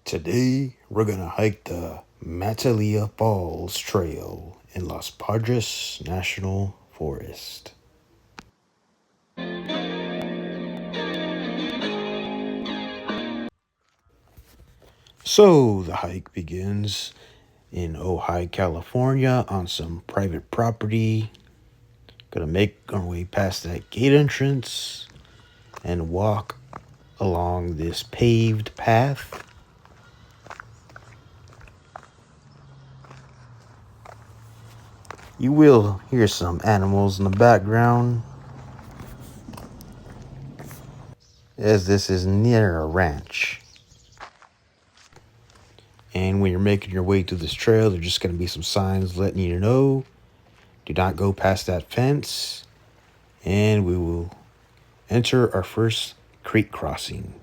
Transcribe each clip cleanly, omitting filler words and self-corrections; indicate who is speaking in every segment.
Speaker 1: Today, we're gonna hike the Matalia Falls Trail in Los Padres National Forest. So, the hike begins in Ojai, California on some private property. Gonna make our way past that gate entrance and walk along this paved path. You will hear some animals in the background, as this is near a ranch. And when you're making your way through this trail, there's just going to be some signs letting you know, do not go past that fence. And we will enter our first creek crossing.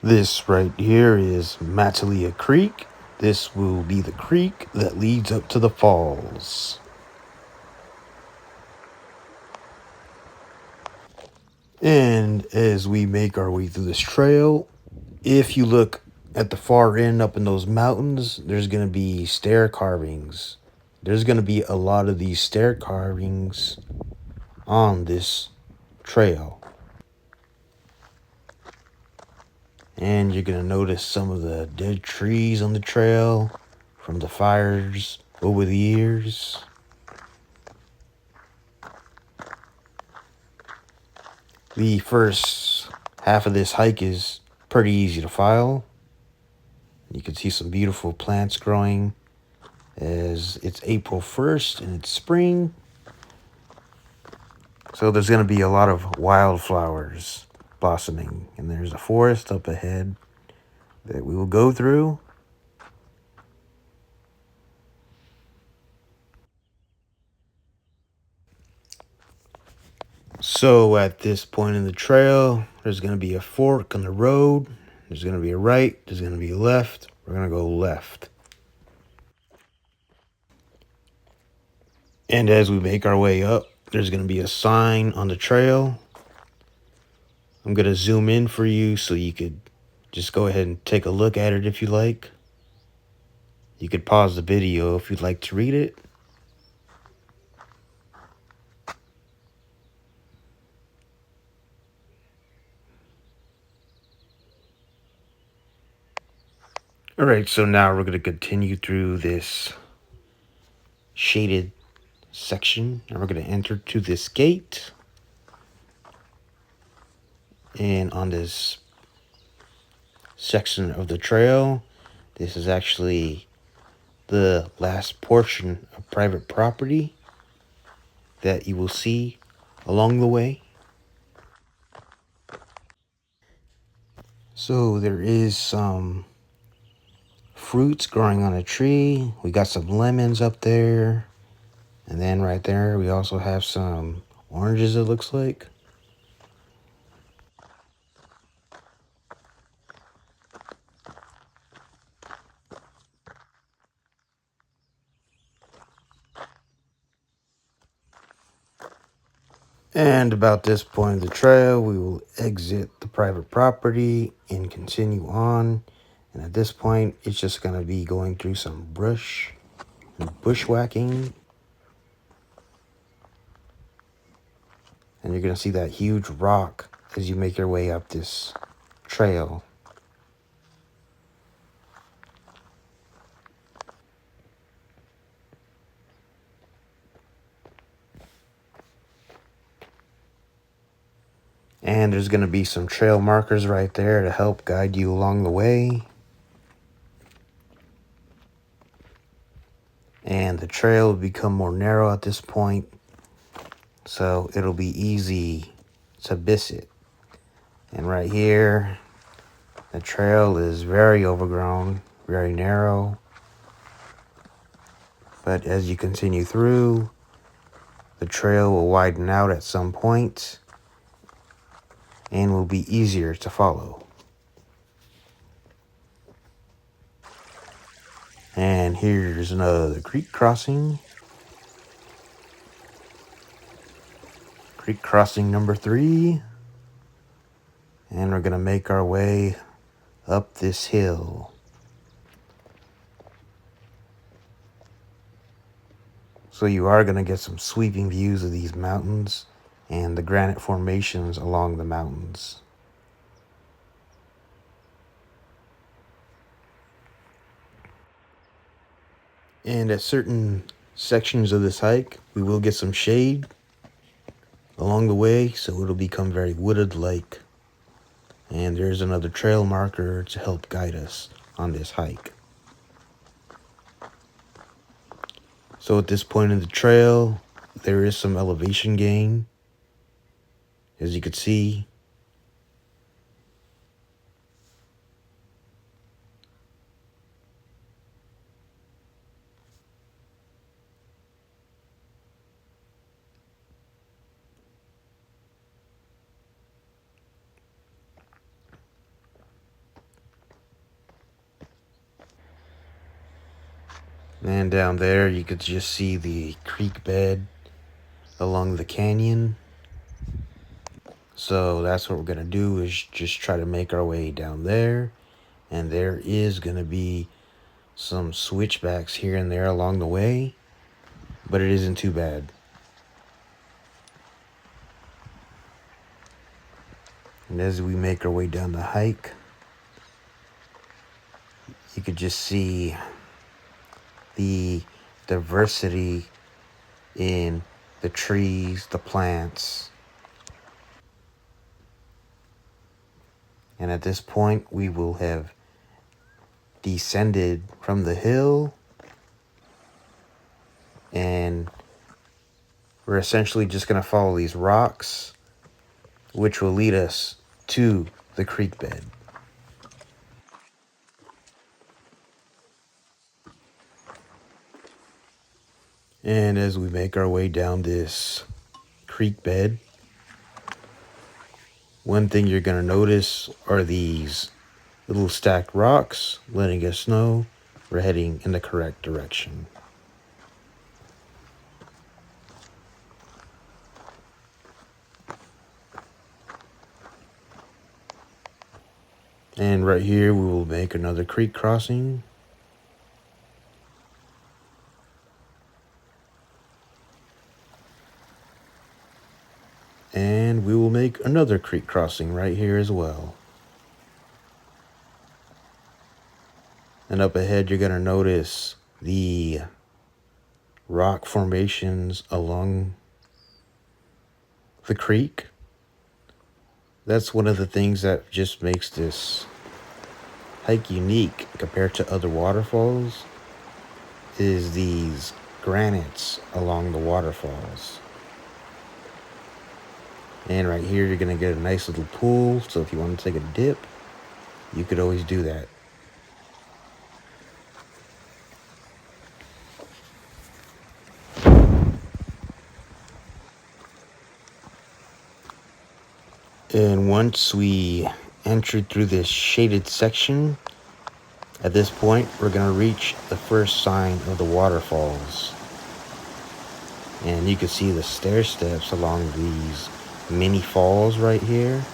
Speaker 1: This right here is Matalia Creek. This will be the creek that leads up to the falls. And as we make our way through this trail, if you look at the far end up in those mountains, there's going to be stair carvings. There's going to be a lot of these stair carvings on this trail. And you're going to notice some of the dead trees on the trail from the fires over the years. The first half of this hike is pretty easy to file. You can see some beautiful plants growing as it's April 1st and it's spring. So there's going to be a lot of wildflowers blossoming. And there's a forest up ahead that we will go through. So at this point in the trail, there's going to be a fork on the road. There's going to be a right. There's going to be a left. We're going to go left. And as we make our way up, there's going to be a sign on the trail. I'm going to zoom in for you so you could just go ahead and take a look at it if you like. You could pause the video if you'd like to read it. All right, so now we're going to continue through this shaded section, and we're going to enter to this gate. And on this section of the trail, this is actually the last portion of private property that you will see along the way. So there is some fruits growing on a tree. We got some lemons up there. And then right there, we also have some oranges, it looks like. And about this point of the trail, we will exit the private property and continue on. And at this point, it's just going to be going through some brush and bushwhacking. And you're going to see that huge rock as you make your way up this trail. And there's going to be some trail markers right there to help guide you along the way. And the trail will become more narrow at this point, so it'll be easy to miss it. And right here, the trail is very overgrown, very narrow. But as you continue through, the trail will widen out at some point and will be easier to follow. And here's another creek crossing. Creek crossing number 3. And we're going to make our way up this hill. So you are going to get some sweeping views of these mountains and the granite formations along the mountains. And at certain sections of this hike, we will get some shade along the way, so it'll become very wooded-like. And there's another trail marker to help guide us on this hike. So at this point in the trail, there is some elevation gain, as you can see. And down there, you could just see the creek bed along the canyon. So that's what we're going to do, is just try to make our way down there. And there is going to be some switchbacks here and there along the way, but it isn't too bad. And as we make our way down the hike, you could just see the diversity in the trees, the plants. And at this point, we will have descended from the hill, and we're essentially just going to follow these rocks, which will lead us to the creek bed. And as we make our way down this creek bed, one thing you're going to notice are these little stacked rocks, letting us know we're heading in the correct direction. And right here, we will make another creek crossing. And we will make another creek crossing right here as well. And up ahead, you're going to notice the rock formations along the creek. That's one of the things that just makes this hike unique compared to other waterfalls, is these granites along the waterfalls. And right here, you're going to get a nice little pool, so if you want to take a dip, you could always do that. And once we entered through this shaded section, at this point, we're going to reach the first sign of the waterfalls. And you can see the stair steps along these mini falls right here.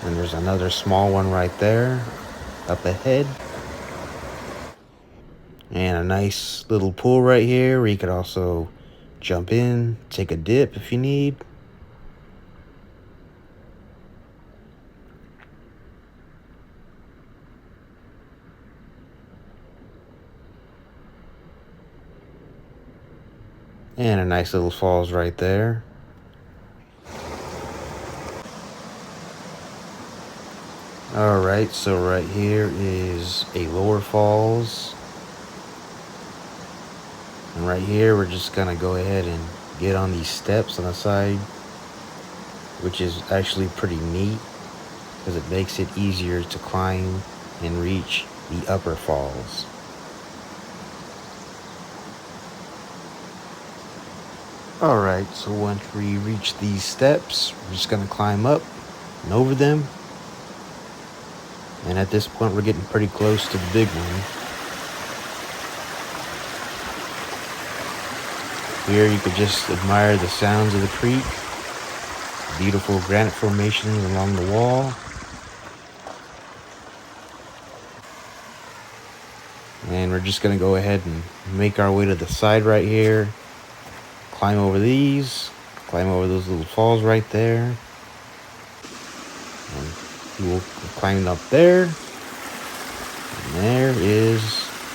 Speaker 1: And there's another small one right there up ahead. And a nice little pool right here where you could also jump in, take a dip if you need. And a nice little falls right there. Alright, so right here is a lower falls. And right here, we're just gonna go ahead and get on these steps on the side, which is actually pretty neat because it makes it easier to climb and reach the upper falls. Alright, so once we reach these steps, we're just gonna climb up and over them. And at this point, we're getting pretty close to the big one. Here you could just admire the sounds of the creek. Beautiful granite formations along the wall. And we're just going to go ahead and make our way to the side right here. Climb over these. Climb over those little falls right there. And we'll climb up there. And there is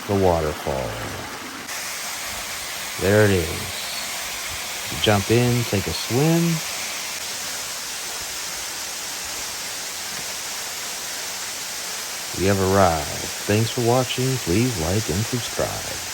Speaker 1: the waterfall. There it is. Jump in, take a swim. We have arrived. Thanks for watching. Please like and subscribe.